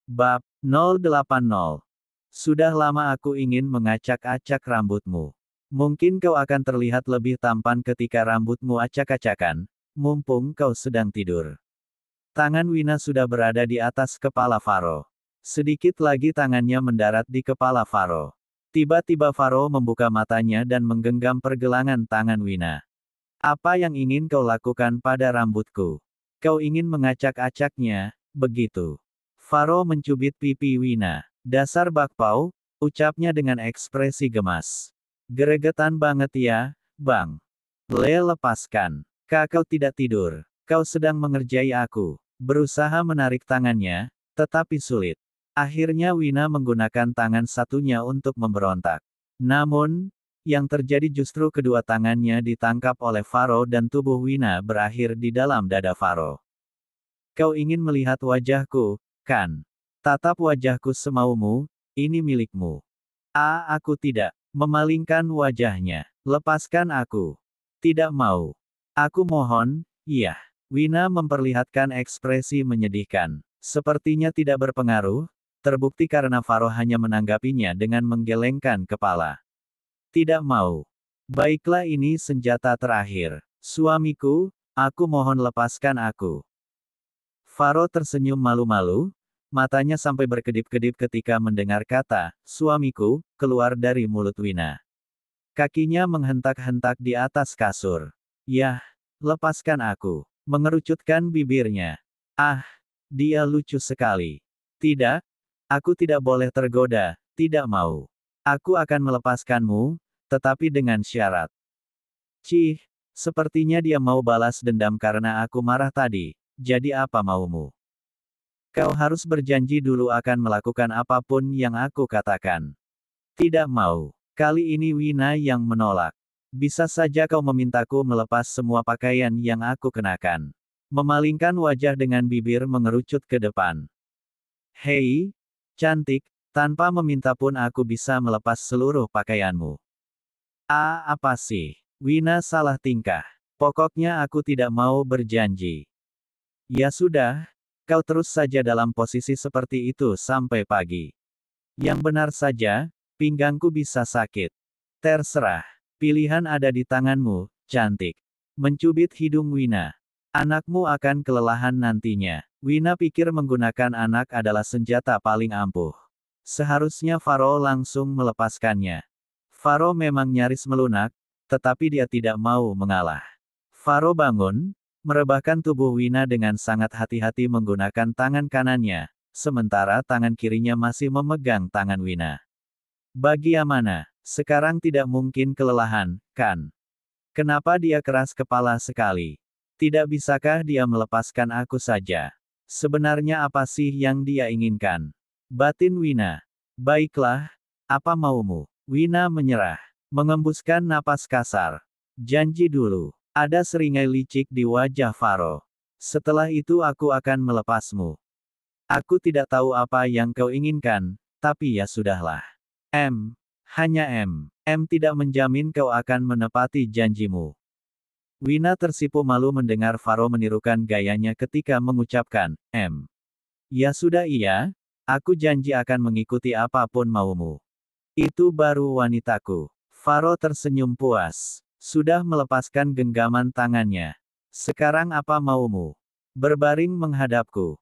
Bab 080. Sudah lama aku ingin mengacak-acak rambutmu. Mungkin kau akan terlihat lebih tampan ketika rambutmu acak-acakan, mumpung kau sedang tidur. Tangan Wina sudah berada di atas kepala Faro. Sedikit lagi tangannya mendarat di kepala Faro. Tiba-tiba Faro membuka matanya dan menggenggam pergelangan tangan Wina. Apa yang ingin kau lakukan pada rambutku? Kau ingin mengacak-acaknya, begitu? Faro mencubit pipi Wina. Dasar bakpao, ucapnya dengan ekspresi gemas. Geregetan banget ya, Bang. Lepaskan. Kau tidak tidur. Kau sedang mengerjai aku. Berusaha menarik tangannya, tetapi sulit. Akhirnya Wina menggunakan tangan satunya untuk memberontak. Namun, yang terjadi justru kedua tangannya ditangkap oleh Faro dan tubuh Wina berakhir di dalam dada Faro. Kau ingin melihat wajahku, kan? Tatap wajahku semaumu, ini milikmu. Aku tidak. Memalingkan wajahnya. Lepaskan aku. Tidak mau. Aku mohon, iya. Wina memperlihatkan ekspresi menyedihkan. Sepertinya tidak berpengaruh, terbukti karena Faro hanya menanggapinya dengan menggelengkan kepala. Tidak mau. Baiklah, ini senjata terakhir. Suamiku, aku mohon lepaskan aku. Faro tersenyum malu-malu, matanya sampai berkedip-kedip ketika mendengar kata, suamiku, keluar dari mulut Wina. Kakinya menghentak-hentak di atas kasur. Yah, lepaskan aku. Mengerucutkan bibirnya. Dia lucu sekali. Tidak, aku tidak boleh tergoda, tidak mau. Aku akan melepaskanmu, tetapi dengan syarat. Cih, sepertinya dia mau balas dendam karena aku marah tadi. Jadi apa maumu? Kau harus berjanji dulu akan melakukan apapun yang aku katakan. Tidak mau. Kali ini Wina yang menolak. Bisa saja kau memintaku melepas semua pakaian yang aku kenakan. Memalingkan wajah dengan bibir mengerucut ke depan. Hei, cantik, tanpa meminta pun aku bisa melepas seluruh pakaianmu. Apa sih? Wina salah tingkah. Pokoknya aku tidak mau berjanji. Ya sudah, kau terus saja dalam posisi seperti itu sampai pagi. Yang benar saja, pinggangku bisa sakit. Terserah. Pilihan ada di tanganmu, cantik. Mencubit hidung Wina. Anakmu akan kelelahan nantinya. Wina pikir menggunakan anak adalah senjata paling ampuh. Seharusnya Faro langsung melepaskannya. Faro memang nyaris melunak, tetapi dia tidak mau mengalah. Faro bangun, merebahkan tubuh Wina dengan sangat hati-hati menggunakan tangan kanannya, sementara tangan kirinya masih memegang tangan Wina. Bagaimana? Sekarang tidak mungkin kelelahan, kan? Kenapa dia keras kepala sekali? Tidak bisakah dia melepaskan aku saja? Sebenarnya apa sih yang dia inginkan? Batin Wina. Baiklah, apa maumu? Wina menyerah. Mengembuskan napas kasar. Janji dulu. Ada seringai licik di wajah Faro. Setelah itu aku akan melepasmu. Aku tidak tahu apa yang kau inginkan, tapi ya sudahlah. Hanya tidak menjamin kau akan menepati janjimu. Wina tersipu malu mendengar Faro menirukan gayanya ketika mengucapkan, Ya sudah iya, aku janji akan mengikuti apapun maumu. Itu baru wanitaku. Faro tersenyum puas. Sudah melepaskan genggaman tangannya. Sekarang apa maumu? Berbaring menghadapku.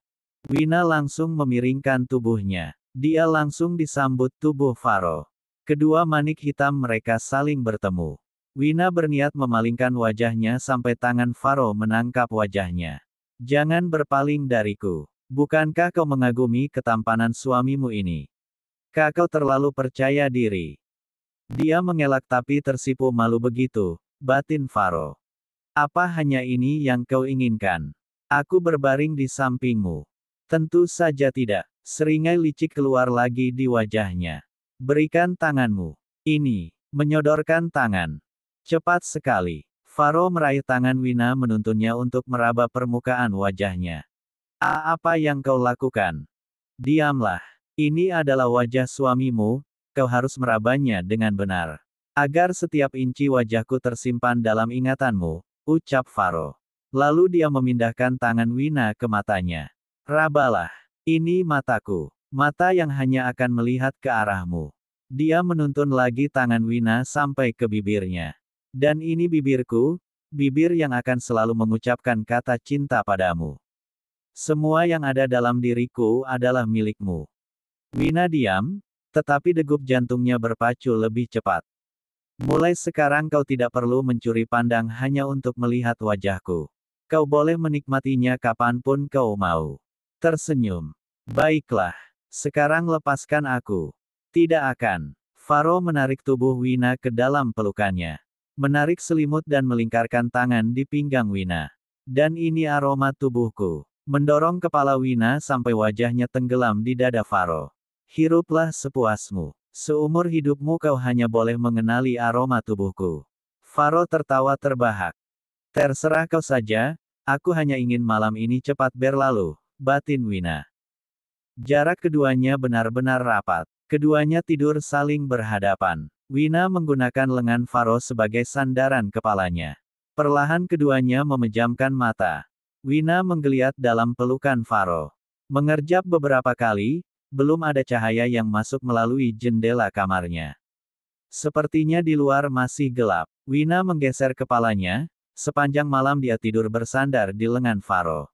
Wina langsung memiringkan tubuhnya. Dia langsung disambut tubuh Faro. Kedua manik hitam mereka saling bertemu. Wina berniat memalingkan wajahnya sampai tangan Faro menangkap wajahnya. Jangan berpaling dariku. Bukankah kau mengagumi ketampanan suamimu ini? Kau terlalu percaya diri. Dia mengelak tapi tersipu malu begitu, batin Faro. Apa hanya ini yang kau inginkan? Aku berbaring di sampingmu. Tentu saja tidak. Seringai licik keluar lagi di wajahnya. Berikan tanganmu. Ini. Menyodorkan tangan. Cepat sekali. Faro meraih tangan Wina menuntunnya untuk meraba permukaan wajahnya. Apa yang kau lakukan? Diamlah. Ini adalah wajah suamimu. Kau harus merabanya dengan benar. Agar setiap inci wajahku tersimpan dalam ingatanmu, ucap Faro. Lalu dia memindahkan tangan Wina ke matanya. Rabalah. Ini mataku. Mata yang hanya akan melihat ke arahmu. Dia menuntun lagi tangan Wina sampai ke bibirnya. Dan ini bibirku, bibir yang akan selalu mengucapkan kata cinta padamu. Semua yang ada dalam diriku adalah milikmu. Wina diam, tetapi degup jantungnya berpacu lebih cepat. Mulai sekarang kau tidak perlu mencuri pandang hanya untuk melihat wajahku. Kau boleh menikmatinya kapanpun kau mau. Tersenyum. Baiklah. Sekarang lepaskan aku. Tidak akan. Faro menarik tubuh Wina ke dalam pelukannya. Menarik selimut dan melingkarkan tangan di pinggang Wina. Dan ini aroma tubuhku. Mendorong kepala Wina sampai wajahnya tenggelam di dada Faro. Hiruplah sepuasmu. Seumur hidupmu kau hanya boleh mengenali aroma tubuhku. Faro tertawa terbahak. Terserah kau saja, aku hanya ingin malam ini cepat berlalu, batin Wina. Jarak keduanya benar-benar rapat. Keduanya tidur saling berhadapan. Wina menggunakan lengan Faro sebagai sandaran kepalanya. Perlahan keduanya memejamkan mata. Wina menggeliat dalam pelukan Faro. Mengerjap beberapa kali, belum ada cahaya yang masuk melalui jendela kamarnya. Sepertinya di luar masih gelap. Wina menggeser kepalanya, sepanjang malam dia tidur bersandar di lengan Faro.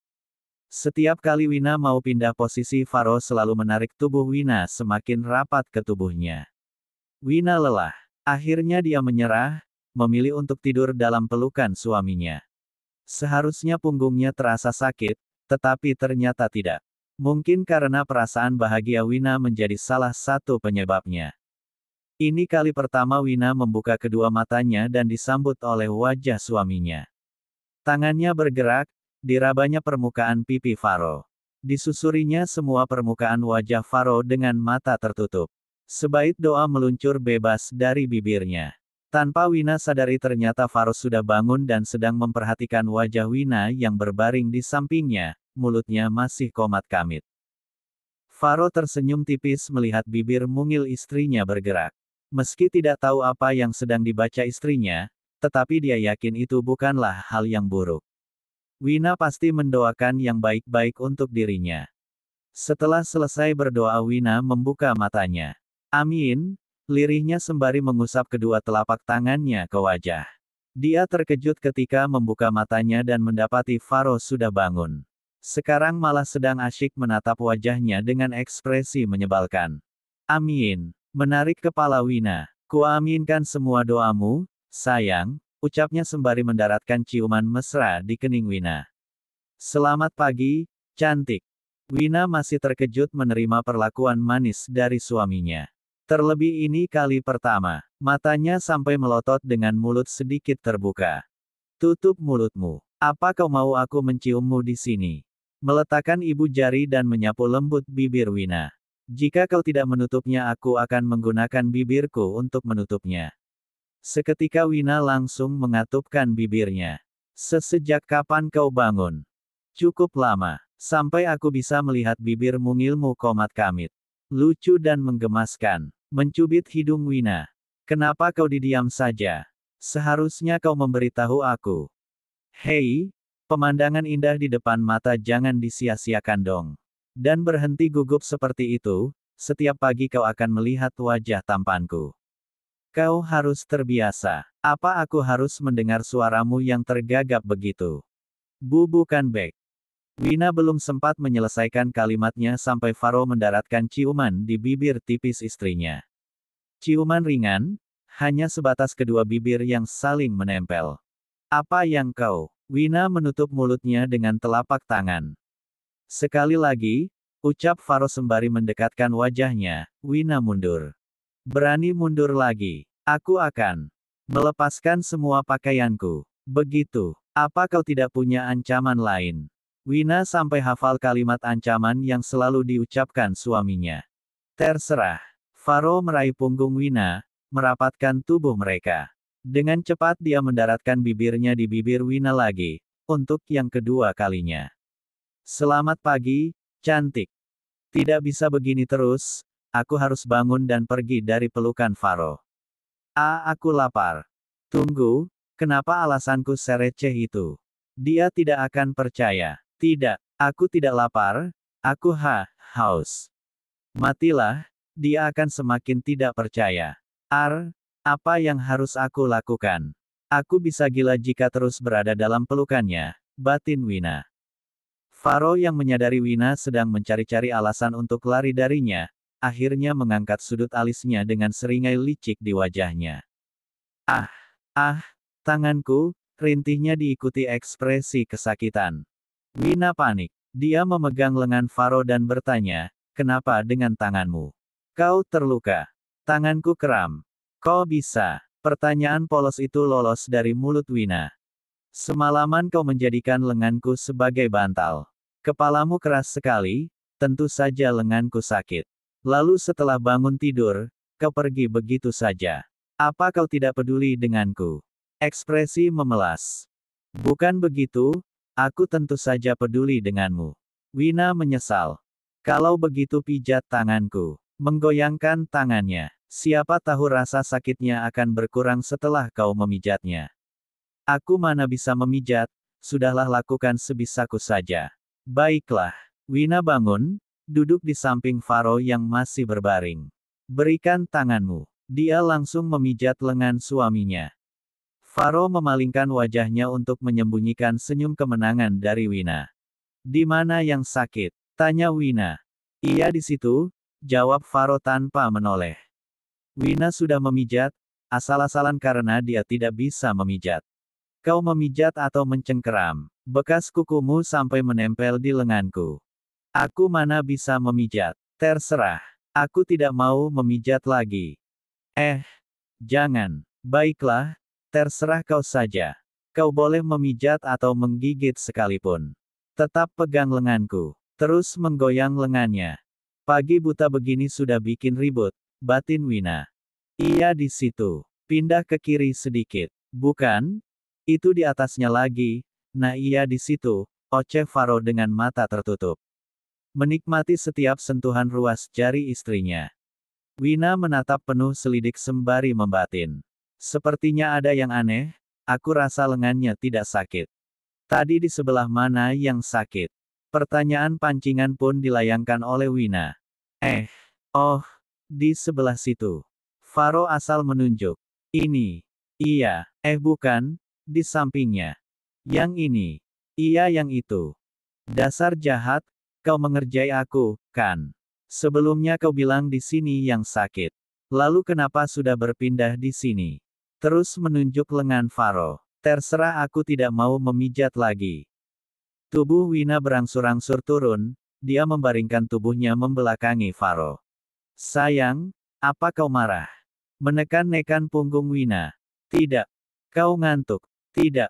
Setiap kali Wina mau pindah posisi Faro selalu menarik tubuh Wina semakin rapat ke tubuhnya. Wina lelah. Akhirnya dia menyerah, memilih untuk tidur dalam pelukan suaminya. Seharusnya punggungnya terasa sakit, tetapi ternyata tidak. Mungkin karena perasaan bahagia Wina menjadi salah satu penyebabnya. Ini kali pertama Wina membuka kedua matanya dan disambut oleh wajah suaminya. Tangannya bergerak, dirabanya permukaan pipi Faro. Disusurinya semua permukaan wajah Faro dengan mata tertutup. Sebaik doa meluncur bebas dari bibirnya. Tanpa Wina sadari ternyata Faro sudah bangun dan sedang memperhatikan wajah Wina yang berbaring di sampingnya, mulutnya masih komat kamit. Faro tersenyum tipis melihat bibir mungil istrinya bergerak. Meski tidak tahu apa yang sedang dibaca istrinya, tetapi dia yakin itu bukanlah hal yang buruk. Wina pasti mendoakan yang baik-baik untuk dirinya. Setelah selesai berdoa Wina membuka matanya. Amin, lirihnya sembari mengusap kedua telapak tangannya ke wajah. Dia terkejut ketika membuka matanya dan mendapati Faro sudah bangun. Sekarang malah sedang asyik menatap wajahnya dengan ekspresi menyebalkan. Amin. Menarik kepala Wina. Kuaminkan semua doamu, sayang, ucapnya sembari mendaratkan ciuman mesra di kening Wina. Selamat pagi, cantik. Wina masih terkejut menerima perlakuan manis dari suaminya. Terlebih ini kali pertama, matanya sampai melotot dengan mulut sedikit terbuka. Tutup mulutmu. Apa kau mau aku menciummu di sini? Meletakkan ibu jari dan menyapu lembut bibir Wina. Jika kau tidak menutupnya aku akan menggunakan bibirku untuk menutupnya. Seketika Wina langsung mengatupkan bibirnya. Sesejak kapan kau bangun? Cukup lama. Sampai aku bisa melihat bibir mungilmu komat kamit. Lucu dan menggemaskan. Mencubit hidung Wina. Kenapa kau didiam saja? Seharusnya kau memberitahu aku. Hei, pemandangan indah di depan mata jangan disia-siakan dong. Dan berhenti gugup seperti itu, setiap pagi kau akan melihat wajah tampanku. Kau harus terbiasa. Apa aku harus mendengar suaramu yang tergagap begitu? Bubukan Bek. Wina belum sempat menyelesaikan kalimatnya sampai Faro mendaratkan ciuman di bibir tipis istrinya. Ciuman ringan, hanya sebatas kedua bibir yang saling menempel. Apa yang kau? Wina menutup mulutnya dengan telapak tangan. Sekali lagi, ucap Faro sembari mendekatkan wajahnya, Wina mundur. Berani mundur lagi. Aku akan melepaskan semua pakaianku. Begitu. Apa kau tidak punya ancaman lain? Wina sampai hafal kalimat ancaman yang selalu diucapkan suaminya. Terserah. Faro meraih punggung Wina, merapatkan tubuh mereka. Dengan cepat dia mendaratkan bibirnya di bibir Wina lagi, untuk yang kedua kalinya. Selamat pagi, cantik. Tidak bisa begini terus, aku harus bangun dan pergi dari pelukan Faro. Aku lapar. Tunggu, kenapa alasanku sereceh itu? Dia tidak akan percaya. Tidak, aku tidak lapar, aku haus. Matilah, dia akan semakin tidak percaya. Apa yang harus aku lakukan? Aku bisa gila jika terus berada dalam pelukannya, batin Wina. Faro yang menyadari Wina sedang mencari-cari alasan untuk lari darinya, akhirnya mengangkat sudut alisnya dengan seringai licik di wajahnya. Tanganku, rintihnya diikuti ekspresi kesakitan. Wina panik. Dia memegang lengan Faro dan bertanya, kenapa dengan tanganmu? Kau terluka. Tanganku kram. Kok bisa? Pertanyaan polos itu lolos dari mulut Wina. Semalaman kau menjadikan lenganku sebagai bantal. Kepalamu keras sekali, tentu saja lenganku sakit. Lalu setelah bangun tidur, kau pergi begitu saja. Apa kau tidak peduli denganku? Ekspresi memelas. Bukan begitu, aku tentu saja peduli denganmu. Wina menyesal. Kalau begitu pijat tanganku. Menggoyangkan tangannya. Siapa tahu rasa sakitnya akan berkurang setelah kau memijatnya. Aku mana bisa memijat, sudahlah lakukan sebisaku saja. Baiklah. Wina bangun, duduk di samping Faro yang masih berbaring. Berikan tanganmu. Dia langsung memijat lengan suaminya. Faro memalingkan wajahnya untuk menyembunyikan senyum kemenangan dari Wina. Di mana yang sakit? Tanya Wina. Iya di situ, jawab Faro tanpa menoleh. Wina sudah memijat, asal-asalan karena dia tidak bisa memijat. Kau memijat atau mencengkeram. Bekas kukumu sampai menempel di lenganku. Aku mana bisa memijat. Terserah. Aku tidak mau memijat lagi. Jangan. Baiklah. Terserah kau saja. Kau boleh memijat atau menggigit sekalipun. Tetap pegang lenganku. Terus menggoyang lengannya. Pagi buta begini sudah bikin ribut, batin Wina. Iya di situ. Pindah ke kiri sedikit. Bukan? Itu di atasnya lagi. Nah iya di situ, oceh Faro dengan mata tertutup. Menikmati setiap sentuhan ruas jari istrinya. Wina menatap penuh selidik sembari membatin. Sepertinya ada yang aneh, aku rasa lengannya tidak sakit. Tadi di sebelah mana yang sakit? Pertanyaan pancingan pun dilayangkan oleh Wina. Di sebelah situ. Faro asal menunjuk. Ini. Iya, bukan, di sampingnya. Yang ini. Iya yang itu. Dasar jahat, kau mengerjai aku, kan? Sebelumnya kau bilang di sini yang sakit. Lalu kenapa sudah berpindah di sini? Terus menunjuk lengan Faro. Terserah aku tidak mau memijat lagi. Tubuh Wina berangsur-angsur turun, dia membaringkan tubuhnya membelakangi Faro. Sayang, apa kau marah? Menekan-nekan punggung Wina. Tidak. Kau ngantuk. Tidak.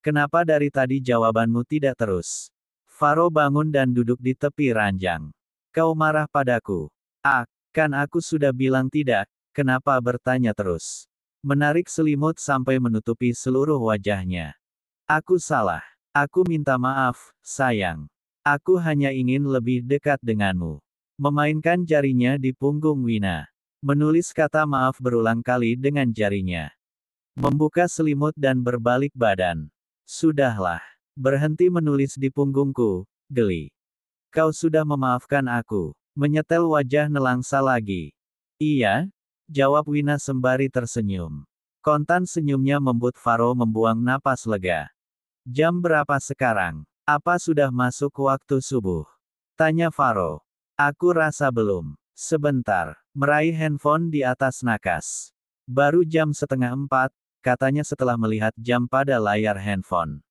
Kenapa dari tadi jawabanmu tidak terus? Faro bangun dan duduk di tepi ranjang. Kau marah padaku. Kan aku sudah bilang tidak, kenapa bertanya terus? Menarik selimut sampai menutupi seluruh wajahnya. Aku salah. Aku minta maaf, sayang. Aku hanya ingin lebih dekat denganmu. Memainkan jarinya di punggung Wina. Menulis kata maaf berulang kali dengan jarinya. Membuka selimut dan berbalik badan. Sudahlah. Berhenti menulis di punggungku, geli. Kau sudah memaafkan aku. Menyetel wajah nelangsa lagi. Iya, jawab Wina sembari tersenyum. Kontan senyumnya membuat Faro membuang napas lega. Jam berapa sekarang? Apa sudah masuk waktu subuh? Tanya Faro. Aku rasa belum. Sebentar. Meraih handphone di atas nakas. Baru jam 3:30, katanya setelah melihat jam pada layar handphone.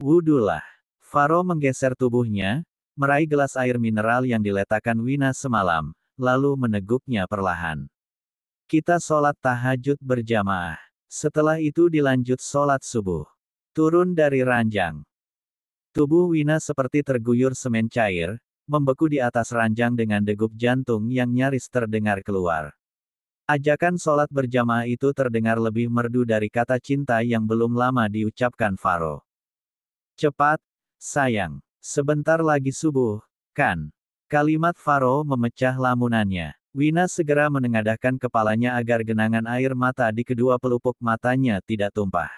Wudulah. Faro menggeser tubuhnya, meraih gelas air mineral yang diletakkan Wina semalam, lalu meneguknya perlahan. Kita sholat tahajud berjamaah. Setelah itu dilanjut sholat subuh. Turun dari ranjang. Tubuh Wina seperti terguyur semen cair, membeku di atas ranjang dengan degup jantung yang nyaris terdengar keluar. Ajakan sholat berjamaah itu terdengar lebih merdu dari kata cinta yang belum lama diucapkan Faro. Cepat, sayang. Sebentar lagi subuh, kan? Kalimat Faro memecah lamunannya. Wina segera menengadahkan kepalanya agar genangan air mata di kedua pelupuk matanya tidak tumpah.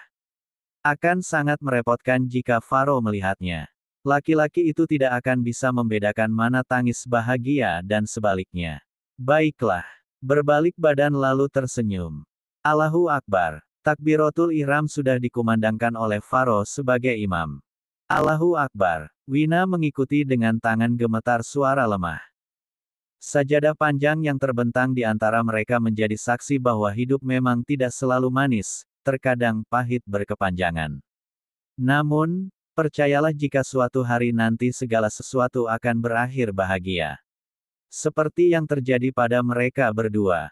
Akan sangat merepotkan jika Faro melihatnya. Laki-laki itu tidak akan bisa membedakan mana tangis bahagia dan sebaliknya. Baiklah. Berbalik badan lalu tersenyum. Allahu Akbar. Takbiratul Ihram sudah dikumandangkan oleh Faro sebagai imam. Allahu Akbar. Wina mengikuti dengan tangan gemetar suara lemah. Sajadah panjang yang terbentang di antara mereka menjadi saksi bahwa hidup memang tidak selalu manis, terkadang pahit berkepanjangan. Namun, percayalah jika suatu hari nanti segala sesuatu akan berakhir bahagia. Seperti yang terjadi pada mereka berdua.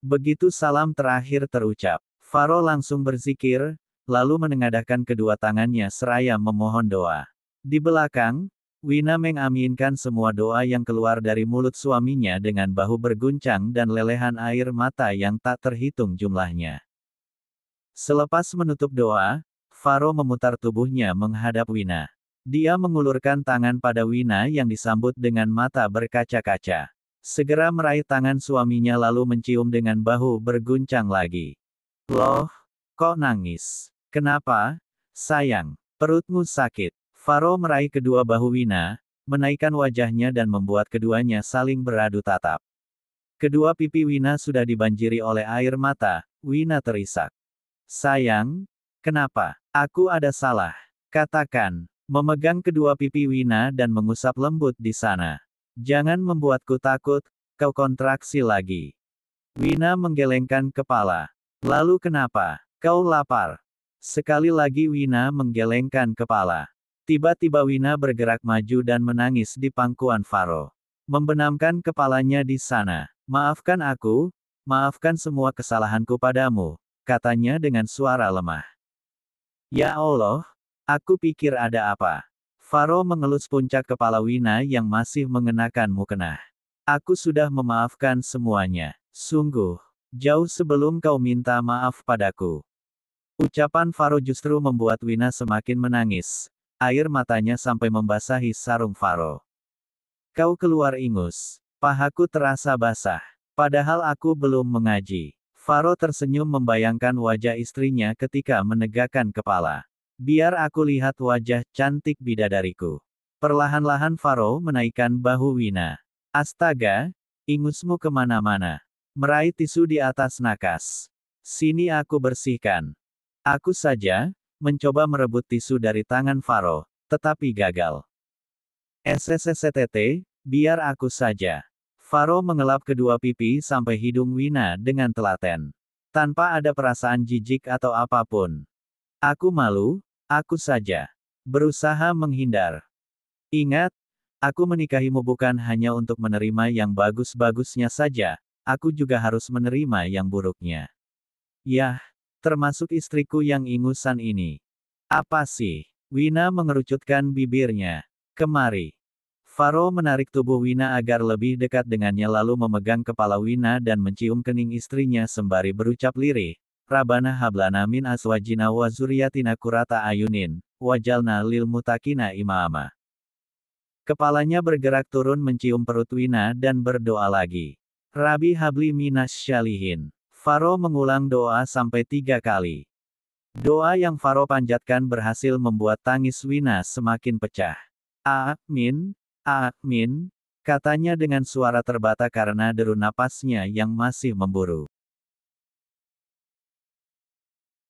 Begitu salam terakhir terucap, Faro langsung berzikir, lalu menengadahkan kedua tangannya seraya memohon doa. Di belakang, Wina mengaminkan semua doa yang keluar dari mulut suaminya dengan bahu berguncang dan lelehan air mata yang tak terhitung jumlahnya. Selepas menutup doa, Faro memutar tubuhnya menghadap Wina. Dia mengulurkan tangan pada Wina yang disambut dengan mata berkaca-kaca. Segera meraih tangan suaminya lalu mencium dengan bahu berguncang lagi. Loh, kok nangis? Kenapa, sayang? Perutmu sakit. Faro meraih kedua bahu Wina, menaikkan wajahnya dan membuat keduanya saling beradu tatap. Kedua pipi Wina sudah dibanjiri oleh air mata, Wina terisak. Sayang, kenapa? Aku ada salah. Katakan, memegang kedua pipi Wina dan mengusap lembut di sana. Jangan membuatku takut, kau kontraksi lagi. Wina menggelengkan kepala. Lalu kenapa? Kau lapar. Sekali lagi Wina menggelengkan kepala. Tiba-tiba Wina bergerak maju dan menangis di pangkuan Faro. Membenamkan kepalanya di sana. Maafkan aku, maafkan semua kesalahanku padamu, katanya dengan suara lemah. Ya Allah, aku pikir ada apa? Faro mengelus puncak kepala Wina yang masih mengenakan mukena. Aku sudah memaafkan semuanya. Sungguh, jauh sebelum kau minta maaf padaku. Ucapan Faro justru membuat Wina semakin menangis. Air matanya sampai membasahi sarung Faro. Kau keluar ingus. Pahaku terasa basah. Padahal aku belum mengaji. Faro tersenyum membayangkan wajah istrinya ketika menegakkan kepala. Biar aku lihat wajah cantik bidadariku. Perlahan-lahan Faro menaikkan bahu Wina. Astaga, ingusmu kemana-mana. Meraih tisu di atas nakas. Sini aku bersihkan. Aku saja, mencoba merebut tisu dari tangan Faro, tetapi gagal. SSSTT, biar aku saja. Faro mengelap kedua pipi sampai hidung Wina dengan telaten. Tanpa ada perasaan jijik atau apapun. Aku malu. Aku saja berusaha menghindar. Ingat, aku menikahimu bukan hanya untuk menerima yang bagus-bagusnya saja, aku juga harus menerima yang buruknya. Yah, termasuk istriku yang ingusan ini. Apa sih? Wina mengerucutkan bibirnya. Kemari. Faro menarik tubuh Wina agar lebih dekat dengannya lalu memegang kepala Wina dan mencium kening istrinya sembari berucap lirih. Rabbana hablana min azwajina wa zurriyatina qurrata ayunin, wajalna lil muttaqina imama. Kepalanya bergerak turun mencium perut Wina dan berdoa lagi. Rabbi habli minas syalihin. Faro mengulang doa sampai 3 kali. Doa yang Faro panjatkan berhasil membuat tangis Wina semakin pecah. Amin, amin, katanya dengan suara terbata karena deru napasnya yang masih memburu.